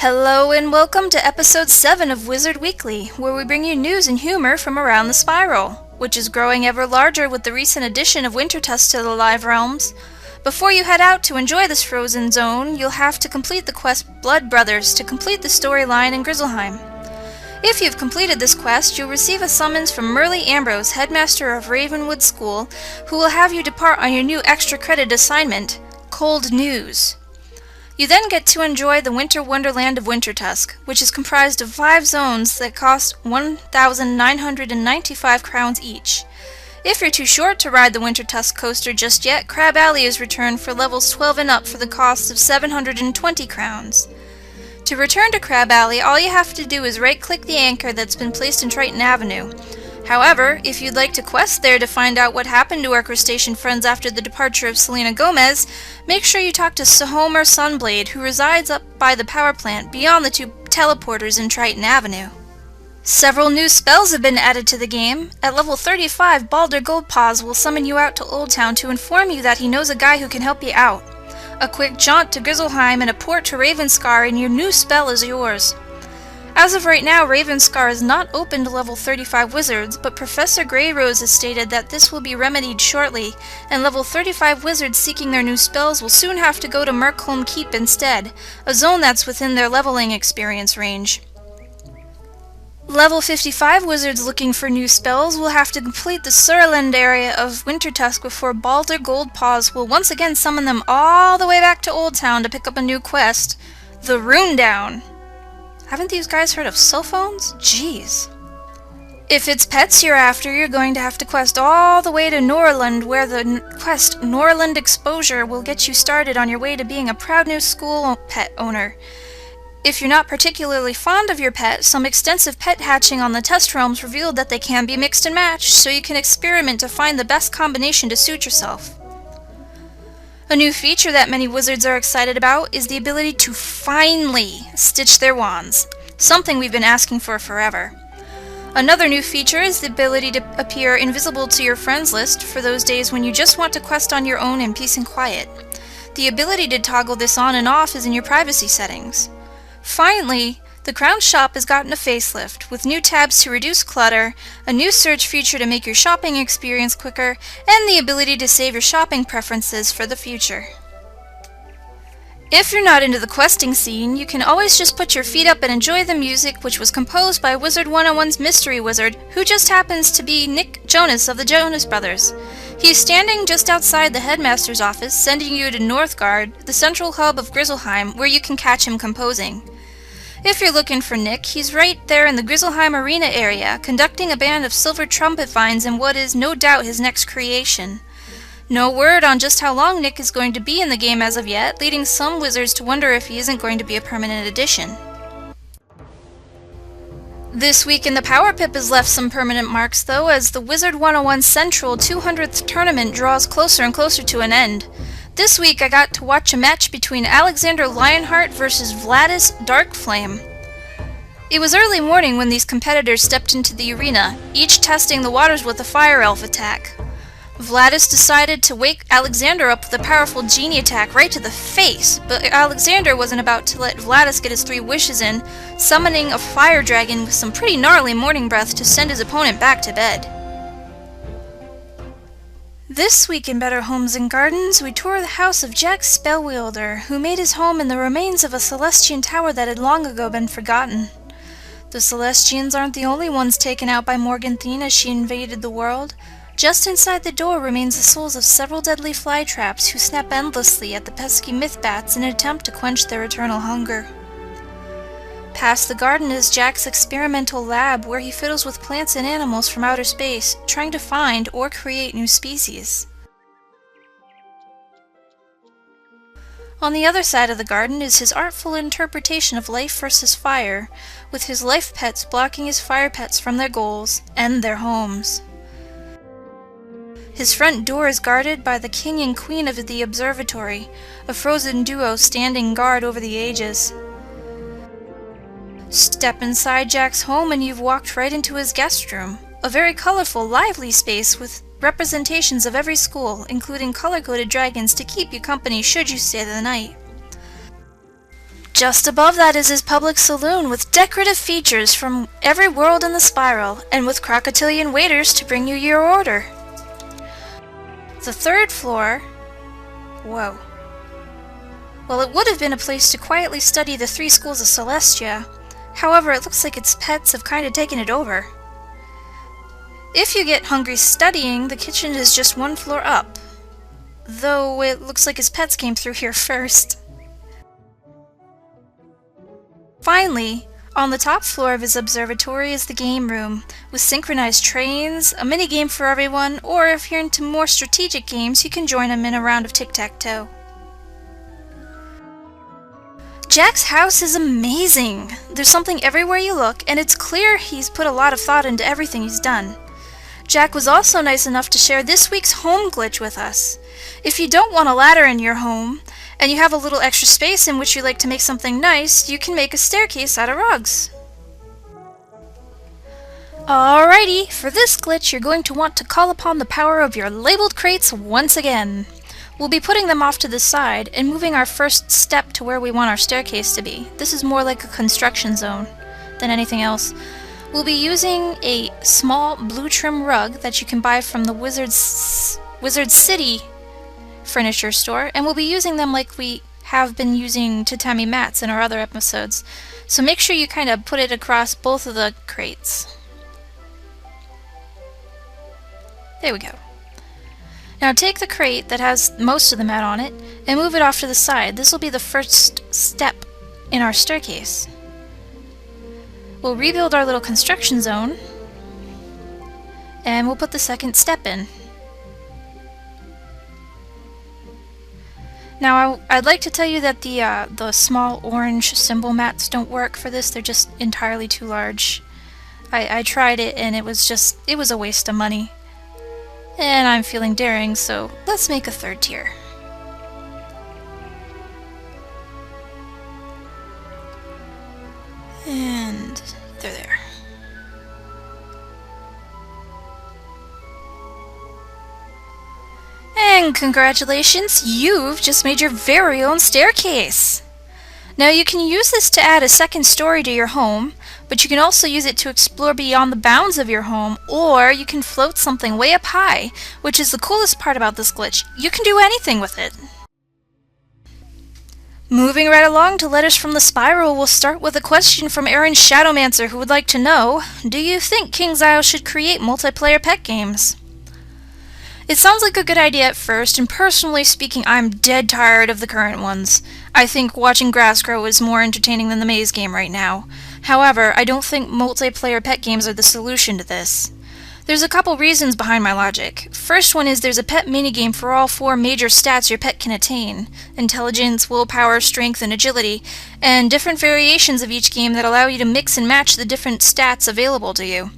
Hello and welcome to episode 7 of Wizard Weekly, where we bring you news and humor from around the spiral, which is growing ever larger with the recent addition of Wintertusk to the live realms. Before you head out to enjoy this frozen zone, you'll have to complete the quest Blood Brothers to complete the storyline in Grizzleheim. If you've completed this quest, you'll receive a summons from Merle Ambrose, headmaster of Ravenwood School, who will have you depart on your new extra credit assignment, Cold News. You then get to enjoy the Winter Wonderland of Wintertusk, which is comprised of 5 zones that cost 1,995 crowns each. If you're too short to ride the Wintertusk coaster just yet, Crab Alley is returned for levels 12 and up for the cost of 720 crowns. To return to Crab Alley, all you have to do is right-click the anchor that's been placed in Triton Avenue. However, if you'd like to quest there to find out what happened to our crustacean friends after the departure of Selena Gomez, make sure you talk to Homer Sunblade, who resides up by the power plant beyond the 2 teleporters in Triton Avenue. Several new spells have been added to the game. At level 35, Balder Goldpaws will summon you out to Old Town to inform you that he knows a guy who can help you out. A quick jaunt to Grizzleheim and a port to Ravenscar and your new spell is yours. As of right now, Ravenscar is not open to level 35 wizards, but Professor Greyrose has stated that this will be remedied shortly, and level 35 wizards seeking their new spells will soon have to go to Merkholm Keep instead, a zone that's within their leveling experience range. Level 55 wizards looking for new spells will have to complete the Surland area of Wintertusk before Balder Goldpaws will once again summon them all the way back to Old Town to pick up a new quest, the Runedown. Haven't these guys heard of cell phones? Jeez. If it's pets you're after, you're going to have to quest all the way to Norland, where the quest Norland Exposure will get you started on your way to being a proud new school pet owner. If you're not particularly fond of your pet, some extensive pet hatching on the test realms revealed that they can be mixed and matched, so you can experiment to find the best combination to suit yourself. A new feature that many wizards are excited about is the ability to finally stitch their wands, something we've been asking for forever. Another new feature is the ability to appear invisible to your friends list for those days when you just want to quest on your own in peace and quiet. The ability to toggle this on and off is in your privacy settings. Finally, the Crown Shop has gotten a facelift, with new tabs to reduce clutter, a new search feature to make your shopping experience quicker, and the ability to save your shopping preferences for the future. If you're not into the questing scene, you can always just put your feet up and enjoy the music, which was composed by Wizard101's Mystery Wizard, who just happens to be Nick Jonas of the Jonas Brothers. He's standing just outside the headmaster's office, sending you to Northgard, the central hub of Grizzleheim, where you can catch him composing. If you're looking for Nick, he's right there in the Grizzleheim Arena area, conducting a band of silver trumpet vines in what is no doubt his next creation. No word on just how long Nick is going to be in the game as of yet, leading some wizards to wonder if he isn't going to be a permanent addition. This week in the Power Pip has left some permanent marks though, as the Wizard101 Central 200th tournament draws closer and closer to an end. This week I got to watch a match between Alexander Lionheart versus Vladis Darkflame. It was early morning when these competitors stepped into the arena, each testing the waters with a fire elf attack. Vladis decided to wake Alexander up with a powerful genie attack right to the face, but Alexander wasn't about to let Vladis get his 3 wishes in, summoning a fire dragon with some pretty gnarly morning breath to send his opponent back to bed. This week in Better Homes and Gardens, we tour the house of Jack Spellweilder, who made his home in the remains of a Celestian tower that had long ago been forgotten. The Celestians aren't the only ones taken out by Morganthine as she invaded the world. Just inside the door remains the souls of several deadly fly traps who snap endlessly at the pesky myth bats in an attempt to quench their eternal hunger. Past the garden is Jack's experimental lab, where he fiddles with plants and animals from outer space, trying to find or create new species. On the other side of the garden is his artful interpretation of life versus fire, with his life pets blocking his fire pets from their goals and their homes. His front door is guarded by the king and queen of the observatory, a frozen duo standing guard over the ages. Step inside Jack's home and you've walked right into his guest room, a very colorful, lively space with representations of every school, including color-coded dragons to keep you company should you stay the night. Just above that is his public saloon with decorative features from every world in the spiral, and with crocodilian waiters to bring you your order. The third floor... Whoa. Well, it would have been a place to quietly study the 3 schools of Celestia. However, it looks like its pets have kind of taken it over. If you get hungry studying, the kitchen is just 1 floor up. Though it looks like his pets came through here first. Finally, on the top floor of his observatory is the game room, with synchronized trains, a mini-game for everyone, or if you're into more strategic games, you can join him in a round of tic-tac-toe. Jack's house is amazing! There's something everywhere you look, and it's clear he's put a lot of thought into everything he's done. Jack was also nice enough to share this week's home glitch with us. If you don't want a ladder in your home, and you have a little extra space in which you like to make something nice, you can make a staircase out of rugs. Alrighty, for this glitch you're going to want to call upon the power of your labeled crates once again. We'll be putting them off to the side and moving our first step to where we want our staircase to be. This is more like a construction zone than anything else. We'll be using a small blue trim rug that you can buy from the Wizard City furniture store, and we'll be using them like we have been using tatami mats in our other episodes. So make sure you kind of put it across both of the crates. There we go. Now take the crate that has most of the mat on it and move it off to the side. This will be the first step in our staircase. We'll rebuild our little construction zone and we'll put the second step in. Now, I'd like to tell you that the small orange symbol mats don't work for this. They're just entirely too large. I tried it and it was a waste of money. And I'm feeling daring, so let's make a third tier. And they're there. And congratulations, you've just made your very own staircase! Now you can use this to add a second story to your home, but you can also use it to explore beyond the bounds of your home, or you can float something way up high, which is the coolest part about this glitch. You can do anything with it! Moving right along to letters from the spiral, we'll start with a question from Aaron Shadowmancer, who would like to know, do you think King's Isle should create multiplayer pet games? It sounds like a good idea at first, and personally speaking, I'm dead tired of the current ones. I think watching grass grow is more entertaining than the maze game right now. However, I don't think multiplayer pet games are the solution to this. There's a couple reasons behind my logic. First one is there's a pet minigame for all 4 major stats your pet can attain: intelligence, willpower, strength, and agility, and different variations of each game that allow you to mix and match the different stats available to you.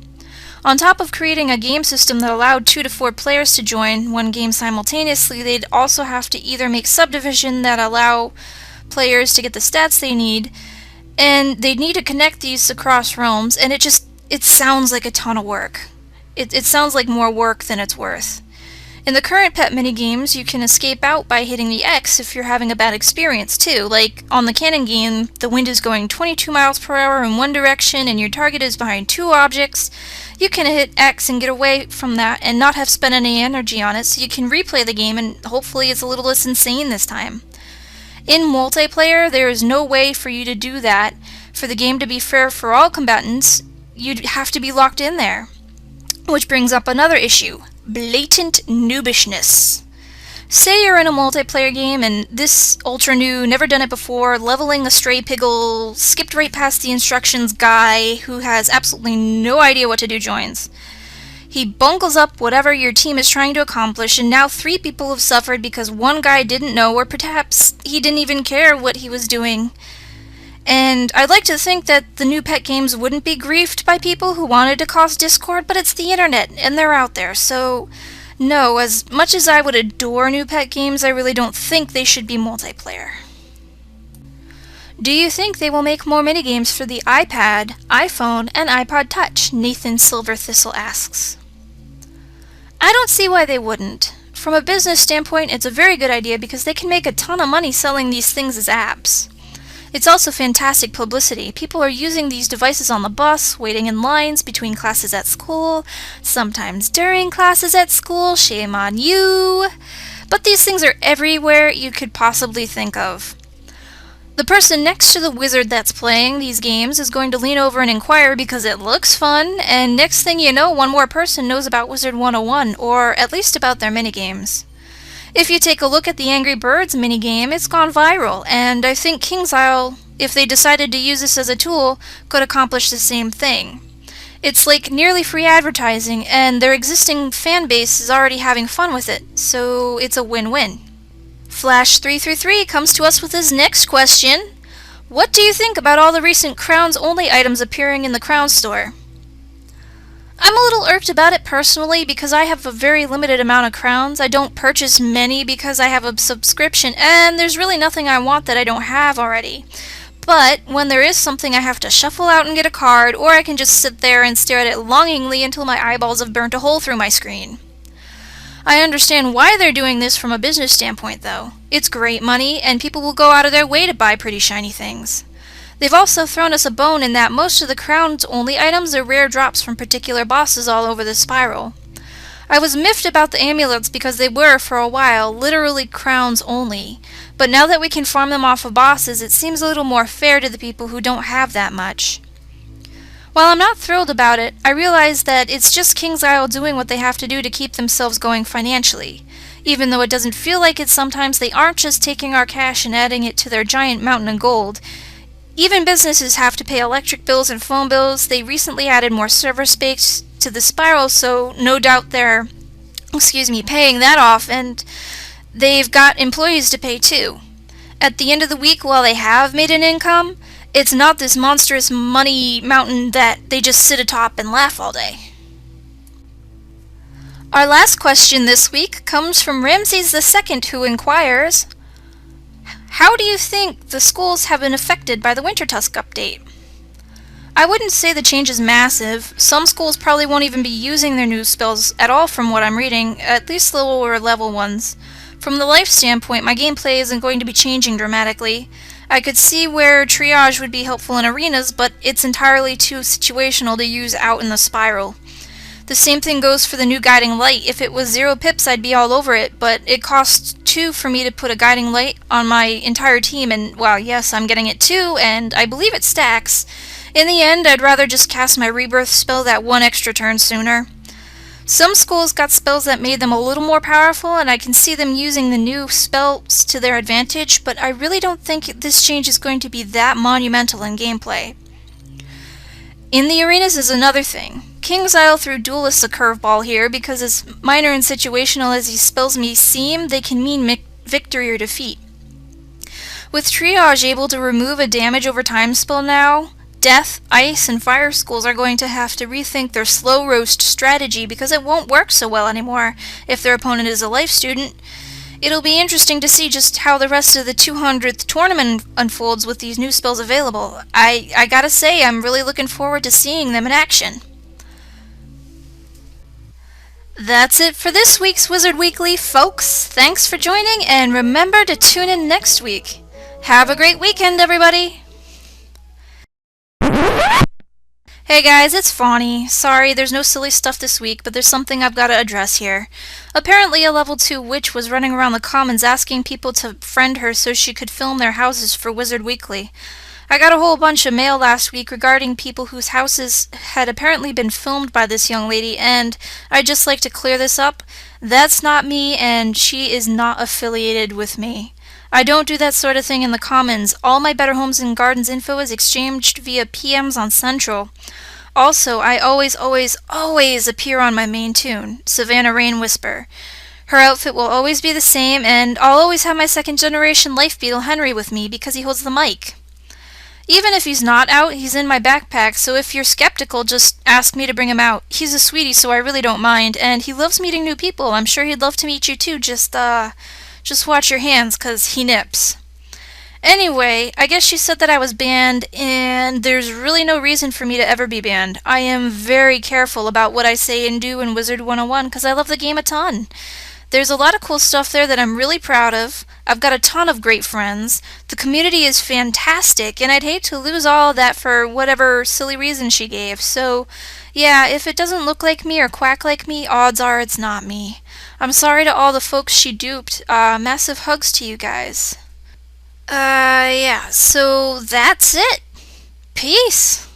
On top of creating a game system that allowed 2 to 4 players to join one game simultaneously, they'd also have to either make subdivision that allow players to get the stats they need, and they'd need to connect these across realms, and it sounds like a ton of work. It sounds like more work than it's worth. In the current pet minigames, you can escape out by hitting the X if you're having a bad experience too. Like on the cannon game, the wind is going 22 miles per hour in one direction and your target is behind 2 objects. You can hit X and get away from that and not have spent any energy on it, so you can replay the game and hopefully it's a little less insane this time. In multiplayer, there is no way for you to do that. For the game to be fair for all combatants, you'd have to be locked in there. Which brings up another issue: blatant noobishness. Say you're in a multiplayer game and this ultra new, never done it before, leveling a stray piggle, skipped right past the instructions guy who has absolutely no idea what to do joins. He bungles up whatever your team is trying to accomplish, and now 3 people have suffered because one guy didn't know, or perhaps he didn't even care what he was doing. And I'd like to think that the new pet games wouldn't be griefed by people who wanted to cause discord, but it's the internet, and they're out there, so no, as much as I would adore new pet games, I really don't think they should be multiplayer. Do you think they will make more minigames for the iPad, iPhone, and iPod Touch? Nathan Silverthistle asks. I don't see why they wouldn't. From a business standpoint, it's a very good idea because they can make a ton of money selling these things as apps. It's also fantastic publicity. People are using these devices on the bus, waiting in lines between classes at school, sometimes during classes at school, shame on you. But these things are everywhere you could possibly think of. The person next to the wizard that's playing these games is going to lean over and inquire because it looks fun, and next thing you know, one more person knows about Wizard101, or at least about their minigames. If you take a look at the Angry Birds minigame, it's gone viral, and I think KingsIsle, if they decided to use this as a tool, could accomplish the same thing. It's like nearly free advertising, and their existing fan base is already having fun with it, so it's a win-win. Flash333 comes to us with his next question. What do you think about all the recent Crowns-only items appearing in the Crown store? I'm a little irked about it personally because I have a very limited amount of crowns. I don't purchase many because I have a subscription, and there's really nothing I want that I don't have already. But when there is something, I have to shuffle out and get a card, or I can just sit there and stare at it longingly until my eyeballs have burnt a hole through my screen. I understand why they're doing this from a business standpoint, though. It's great money, and people will go out of their way to buy pretty shiny things. They've also thrown us a bone in that most of the Crowns-only items are rare drops from particular bosses all over the spiral. I was miffed about the amulets because they were, for a while, literally Crowns only, but now that we can farm them off of bosses, it seems a little more fair to the people who don't have that much. While I'm not thrilled about it, I realize that it's just KingsIsle doing what they have to do to keep themselves going financially. Even though it doesn't feel like it sometimes, they aren't just taking our cash and adding it to their giant mountain of gold. Even businesses have to pay electric bills and phone bills. They recently added more server space to the spiral, so no doubt they're, paying that off, and they've got employees to pay too. At the end of the week, while they have made an income, it's not this monstrous money mountain that they just sit atop and laugh all day. Our last question this week comes from Ramses II, who inquires, how do you think the schools have been affected by the Wintertusk update? I wouldn't say the change is massive. Some schools probably won't even be using their new spells at all from what I'm reading, at least the lower level ones. From the life standpoint, my gameplay isn't going to be changing dramatically. I could see where triage would be helpful in arenas, but it's entirely too situational to use out in the spiral. The same thing goes for the new guiding light. If it was 0 pips, I'd be all over it, but it costs 2 for me to put a guiding light on my entire team, and, well, yes, I'm getting it too, and I believe it stacks. In the end, I'd rather just cast my rebirth spell that 1 extra turn sooner. Some schools got spells that made them a little more powerful, and I can see them using the new spells to their advantage, but I really don't think this change is going to be that monumental in gameplay. In the arenas is another thing. KingsIsle threw Duelists a curveball here because as minor and situational as these spells may seem, they can mean victory or defeat. With Triage able to remove a damage over time spell now, Death, Ice, and Fire schools are going to have to rethink their slow roast strategy because it won't work so well anymore if their opponent is a life student. It'll be interesting to see just how the rest of the 200th tournament unfolds with these new spells available. I gotta say, I'm really looking forward to seeing them in action. That's it for this week's Wizard Weekly, folks. Thanks for joining, and remember to tune in next week. Have a great weekend, everybody! Hey guys, it's Fawny. Sorry, there's no silly stuff this week, but there's something I've got to address here. Apparently a level 2 witch was running around the commons asking people to friend her so she could film their houses for Wizard Weekly. I got a whole bunch of mail last week regarding people whose houses had apparently been filmed by this young lady, and I'd just like to clear this up. That's not me, and she is not affiliated with me. I don't do that sort of thing in the commons. All my Better Homes and Gardens info is exchanged via PMs on Central. Also, I always appear on my main tune, Savannah Rain Whisper. Her outfit will always be the same, and I'll always have my 2nd generation Life Beetle Henry with me because he holds the mic. Even if he's not out, he's in my backpack, so if you're skeptical, just ask me to bring him out. He's a sweetie, so I really don't mind, and he loves meeting new people. I'm sure he'd love to meet you too, just watch your hands, 'cause he nips. Anyway, I guess she said that I was banned, and there's really no reason for me to ever be banned. I am very careful about what I say and do in Wizard101 because I love the game a ton. There's a lot of cool stuff there that I'm really proud of. I've got a ton of great friends. The community is fantastic, and I'd hate to lose all of that for whatever silly reason she gave. So, yeah, if it doesn't look like me or quack like me, odds are it's not me. I'm sorry to all the folks she duped. Massive hugs to you guys. Yeah, so that's it. Peace.